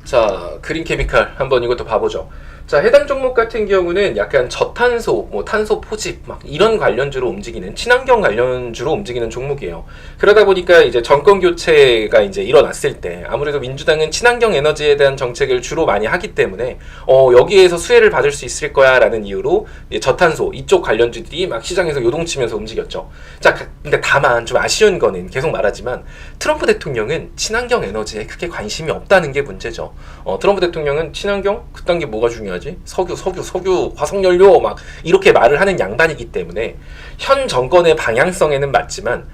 자, 그린 케미칼 한번 이것도 봐보죠. 자, 해당 종목 같은 경우는 약간 저탄소, 뭐 탄소 포집 막 이런 관련주로 움직이는 친환경 관련주로 움직이는 종목이에요. 그러다 보니까 이제 정권 교체가 이제 일어났을 때 아무래도 민주당은 친환경 에너지에 대한 정책을 주로 많이 하기 때문에 여기에서 수혜를 받을 수 있을 거야라는 이유로 저탄소 이쪽 관련주들이 막 시장에서 요동치면서 움직였죠. 자, 근데 다만 좀 아쉬운 거는 계속 말하지만 트럼프 대통령은 친환경 에너지에 크게 관심이 없다는 게 문제죠. 트럼프 대통령은 친환경? 그딴 게 뭐가 중요하지? 석유, 화석연료 막 이렇게 말을 하는 양반이기 때문에 현 정권의 방향성에는 맞지만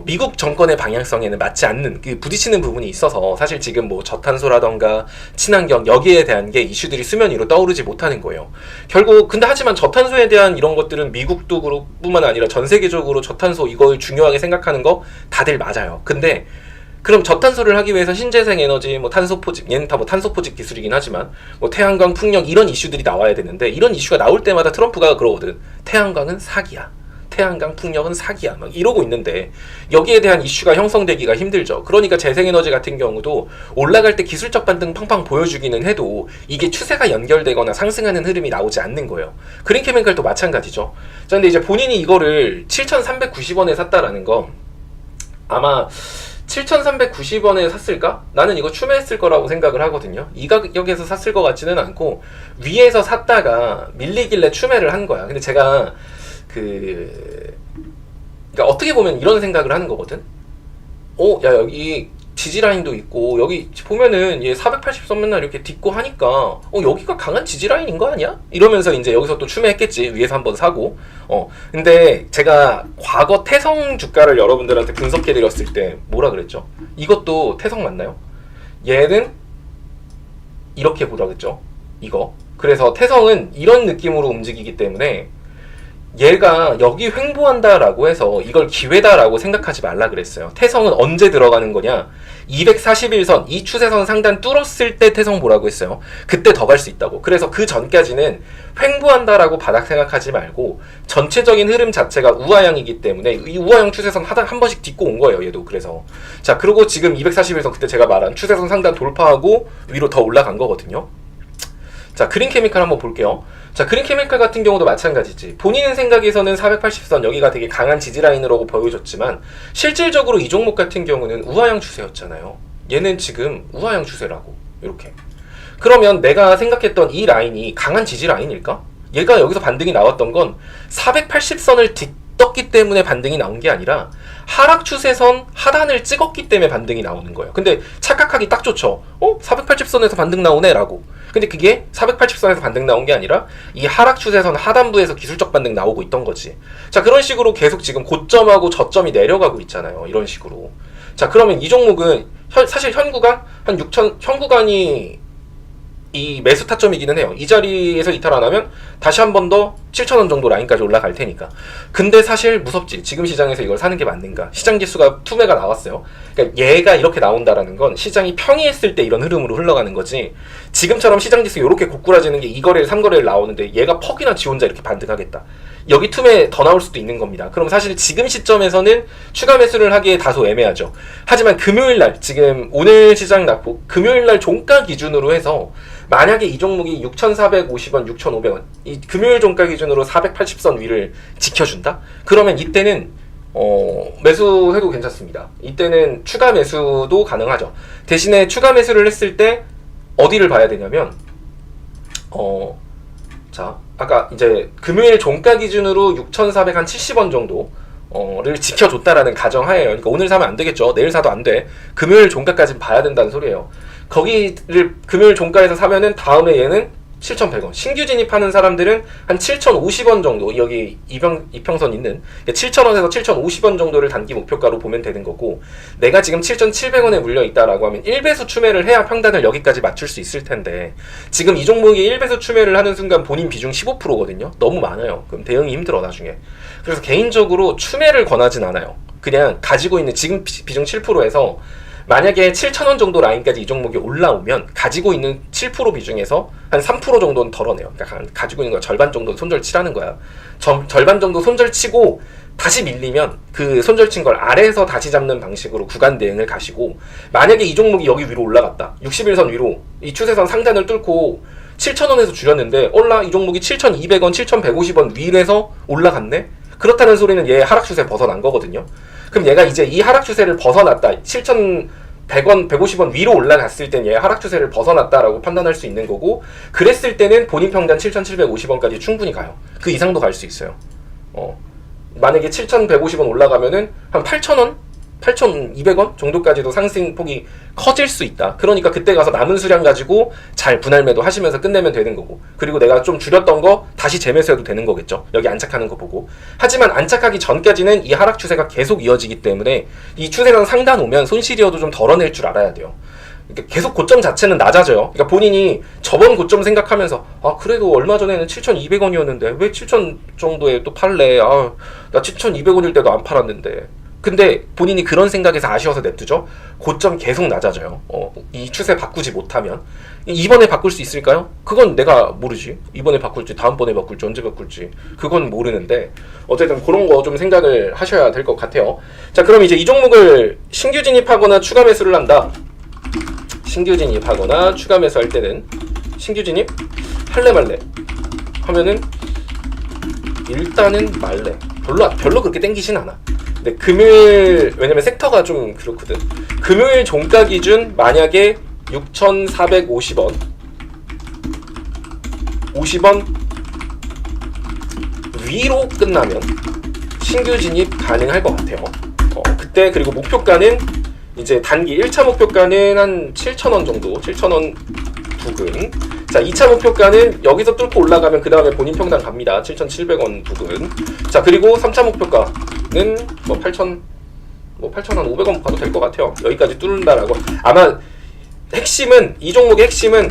미국 정권의 방향성에는 맞지 않는 그 부딪히는 부분이 있어서 사실 지금 뭐 저탄소라던가 친환경 여기에 대한 게 이슈들이 수면 위로 떠오르지 못하는 거예요. 결국 근데 하지만 저탄소에 대한 이런 것들은 미국도 뿐만 아니라 전 세계적으로 저탄소 이걸 중요하게 생각하는 거 다들 맞아요. 근데 그럼 저탄소를 하기 위해서 신재생 에너지, 뭐 탄소 포집, 얘는 다 뭐 탄소 포집 기술이긴 하지만 뭐 태양광, 풍력 이런 이슈들이 나와야 되는데 이런 이슈가 나올 때마다 트럼프가 그러거든. 태양광은 사기야. 태양광, 풍력은 사기야. 막 이러고 있는데 여기에 대한 이슈가 형성되기가 힘들죠. 그러니까 재생에너지 같은 경우도 올라갈 때 기술적 반등 팡팡 보여주기는 해도 이게 추세가 연결되거나 상승하는 흐름이 나오지 않는 거예요. 그린케미칼도 마찬가지죠. 자, 근데 이제 본인이 이거를 7,390원에 샀다라는 거 아마 7,390원에 샀을까? 나는 이거 추매했을 거라고 생각을 하거든요. 이 가격에서 샀을 것 같지는 않고 위에서 샀다가 밀리길래 추매를 한 거야. 근데 제가 그러니까 어떻게 보면 이런 생각을 하는 거거든. 야, 여기 지지라인도 있고 여기 보면은 얘 480선 맨날 이렇게 딛고 하니까 여기가 강한 지지라인인 거 아니야? 이러면서 이제 여기서 또 추매했겠지. 위에서 한번 사고. 근데 제가 과거 태성 주가를 여러분들한테 분석해 드렸을 때 뭐라 그랬죠? 이것도 태성 맞나요? 얘는 이렇게 보라 그랬죠? 이거. 그래서 태성은 이런 느낌으로 움직이기 때문에 얘가 여기 횡보한다라고 해서 이걸 기회다라고 생각하지 말라 그랬어요. 태성은 언제 들어가는 거냐? 241선, 이 추세선 상단 뚫었을 때 태성 보라고 했어요. 그때 더 갈 수 있다고. 그래서 그 전까지는 횡보한다라고 바닥 생각하지 말고 전체적인 흐름 자체가 우하향이기 때문에 이 우하향 추세선 한 번씩 딛고 온 거예요. 얘도. 그래서 자, 그리고 지금 241선 그때 제가 말한 추세선 상단 돌파하고 위로 더 올라간 거거든요. 자, 그린케미칼 한번 볼게요. 자, 그린케미칼 같은 경우도 마찬가지지. 본인 생각에서는 480선 여기가 되게 강한 지지라인이라고 보여줬지만 실질적으로 이 종목 같은 경우는 우하향 추세였잖아요. 얘는 지금 우하향 추세라고. 이렇게. 그러면 내가 생각했던 이 라인이 강한 지지라인일까? 얘가 여기서 반등이 나왔던 건 480선을 떴기 때문에 반등이 나온 게 아니라 하락 추세선 하단을 찍었기 때문에 반등이 나오는 거예요. 근데 착각하기 딱 좋죠. 480선에서 반등 나오네 라고. 근데 그게 480선에서 반등 나온 게 아니라 이 하락 추세선 하단부에서 기술적 반등 나오고 있던 거지. 자, 그런 식으로 계속 지금 고점하고 저점이 내려가고 있잖아요. 이런 식으로. 자, 그러면 이 종목은 사실 현 구간 한 6천 현 구간이 이 매수 타점이기는 해요. 이 자리에서 이탈 안 하면 다시 한 번 더 7,000원 정도 라인까지 올라갈 테니까. 근데 사실 무섭지. 지금 시장에서 이걸 사는 게 맞는가? 시장 지수가 투매가 나왔어요. 그러니까 얘가 이렇게 나온다라는 건 시장이 평이했을 때 이런 흐름으로 흘러가는 거지. 지금처럼 시장 지수 이렇게 고꾸라지는 게 2거래일, 3거래일 나오는데 얘가 퍽이나 지 혼자 이렇게 반등하겠다. 여기 투매 더 나올 수도 있는 겁니다. 그럼 사실 지금 시점에서는 추가 매수를 하기에 다소 애매하죠. 하지만 금요일날, 지금 오늘 시장 낙폭, 금요일날 종가 기준으로 해서 만약에 이 종목이 6,450원, 6,500원, 이 금요일 종가 기준으로 480선 위를 지켜준다? 그러면 이때는 매수해도 괜찮습니다. 이때는 추가 매수도 가능하죠. 대신에 추가 매수를 했을 때 어디를 봐야 되냐면 자, 아까 이제 금요일 종가 기준으로 6,470원 정도를 지켜줬다라는 가정하에요. 그러니까 오늘 사면 안 되겠죠. 내일 사도 안 돼. 금요일 종가까지는 봐야 된다는 소리예요. 거기를 금요일 종가에서 사면은 다음에 얘는 7,100원. 신규 진입하는 사람들은 한 7,050원 정도, 여기 이평선 있는 7,000원에서 7,050원 정도를 단기 목표가로 보면 되는 거고, 내가 지금 7,700원에 물려있다라고 하면 1배수 추매를 해야 평단을 여기까지 맞출 수 있을 텐데, 지금 이 종목이 1배수 추매를 하는 순간 본인 비중 15%거든요. 너무 많아요. 그럼 대응이 힘들어 나중에. 그래서 개인적으로 추매를 권하진 않아요. 그냥 가지고 있는 지금 비중 7%에서 만약에 7,000원 정도 라인까지 이 종목이 올라오면 가지고 있는 7% 비중에서 한 3% 정도는 덜어내요. 그러니까 가지고 있는 거 절반 정도 손절치라는 거야. 절반 정도 손절치고 다시 밀리면 그 손절친 걸 아래에서 다시 잡는 방식으로 구간 대응을 가시고, 만약에 이 종목이 여기 위로 올라갔다. 61선 위로 이 추세선 상단을 뚫고 7,000원에서 줄였는데 이 종목이 7,200원, 7,150원 위에서 올라갔네? 그렇다는 소리는 얘 하락 추세 벗어난 거거든요. 그럼 얘가 이제 이 하락 추세를 벗어났다. 7,100원, 150원 위로 올라갔을 땐 얘 하락 추세를 벗어났다라고 판단할 수 있는 거고, 그랬을 때는 본인 평단 7,750원까지 충분히 가요. 그 이상도 갈 수 있어요. 만약에 7,150원 올라가면은 한 8,000원? 8,200원 정도까지도 상승폭이 커질 수 있다. 그러니까 그때 가서 남은 수량 가지고 잘 분할 매도 하시면서 끝내면 되는 거고, 그리고 내가 좀 줄였던 거 다시 재매수해도 되는 거겠죠. 여기 안착하는 거 보고. 하지만 안착하기 전까지는 이 하락 추세가 계속 이어지기 때문에 이 추세선 상단 오면 손실이어도 좀 덜어낼 줄 알아야 돼요. 그러니까 계속 고점 자체는 낮아져요. 그러니까 본인이 저번 고점 생각하면서 그래도 얼마 전에는 7,200원이었는데 왜 7,000 정도에 또 팔래? 나 7,200원일 때도 안 팔았는데. 근데 본인이 그런 생각에서 아쉬워서 냅두죠. 고점 계속 낮아져요. 이 추세 바꾸지 못하면. 이번에 바꿀 수 있을까요? 그건 내가 모르지. 이번에 바꿀지, 다음번에 바꿀지, 언제 바꿀지 그건 모르는데, 어쨌든 그런 거 좀 생각을 하셔야 될 것 같아요. 자, 그럼 이제 이 종목을 신규 진입하거나 추가 매수를 한다. 신규 진입하거나 추가 매수할 때는, 신규 진입 할래 말래 하면은 일단은 말래. 별로 그렇게 땡기진 않아. 근데 금요일, 왜냐면 섹터가 좀 그렇거든. 금요일 종가 기준 만약에 6,450원 50원 위로 끝나면 신규 진입 가능할 것 같아요. 그때 그리고 목표가는 이제 단기 1차 목표가는 한 7,000원 정도, 7,000원 부근. 자, 2차 목표가는 여기서 뚫고 올라가면 그 다음에 본인 평단 갑니다. 7,700원 부근. 자, 그리고 3차 목표가는 8,500원 봐도 될 것 같아요. 여기까지 뚫는다라고. 아마 이 종목의 핵심은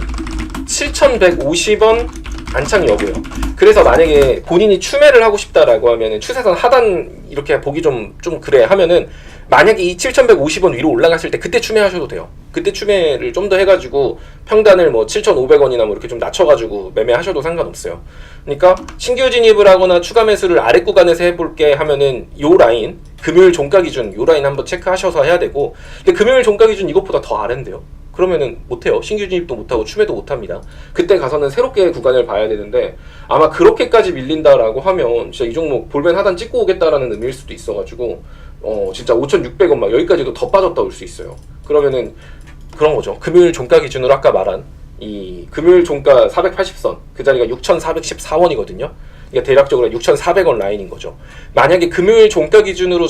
7,150원 안착 여부예요. 그래서 만약에 본인이 추매를 하고 싶다라고 하면은 추세선 하단 이렇게 보기 좀 그래 하면은, 만약에 이 7,150원 위로 올라갔을 때 그때 추매하셔도 돼요. 그때 추매를 좀 더 해가지고 평단을 7,500원이나 이렇게 좀 낮춰가지고 매매하셔도 상관없어요. 그러니까 신규 진입을 하거나 추가 매수를 아래 구간에서 해볼게 하면은 요 라인, 금요일 종가 기준 요 라인 한번 체크하셔서 해야 되고, 근데 금요일 종가 기준 이것보다 더 아래인데요. 그러면은 못해요. 신규 진입도 못하고 추매도 못합니다. 그때 가서는 새롭게 구간을 봐야 되는데, 아마 그렇게까지 밀린다라고 하면 진짜 이 종목 볼벤 하단 찍고 오겠다라는 의미일 수도 있어가지고 진짜 5,600원 막 여기까지도 더 빠졌다 올 수 있어요. 그러면은 그런 거죠. 금요일 종가 기준으로 아까 말한 이 금요일 종가 480선 그 자리가 6,414원이거든요. 그러니까 대략적으로 6,400원 라인인 거죠. 만약에 금요일 종가 기준으로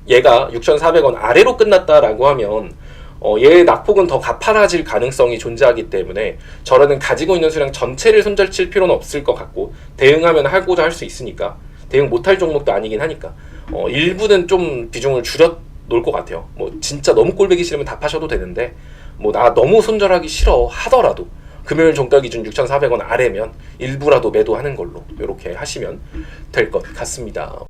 얘가 6,400원 아래로 끝났다라고 하면 얘의 낙폭은 더 가파라질 가능성이 존재하기 때문에 저라는 가지고 있는 수량 전체를 손절칠 필요는 없을 것 같고, 대응하면 하고자 할 수 있으니까, 대응 못할 종목도 아니긴 하니까 일부는 좀 비중을 줄여 놓을 것 같아요. 진짜 너무 꼴보기 싫으면 다 파셔도 되는데, 나 너무 손절하기 싫어 하더라도 금요일 종가 기준 6,400원 아래면 일부라도 매도하는 걸로 이렇게 하시면 될 것 같습니다.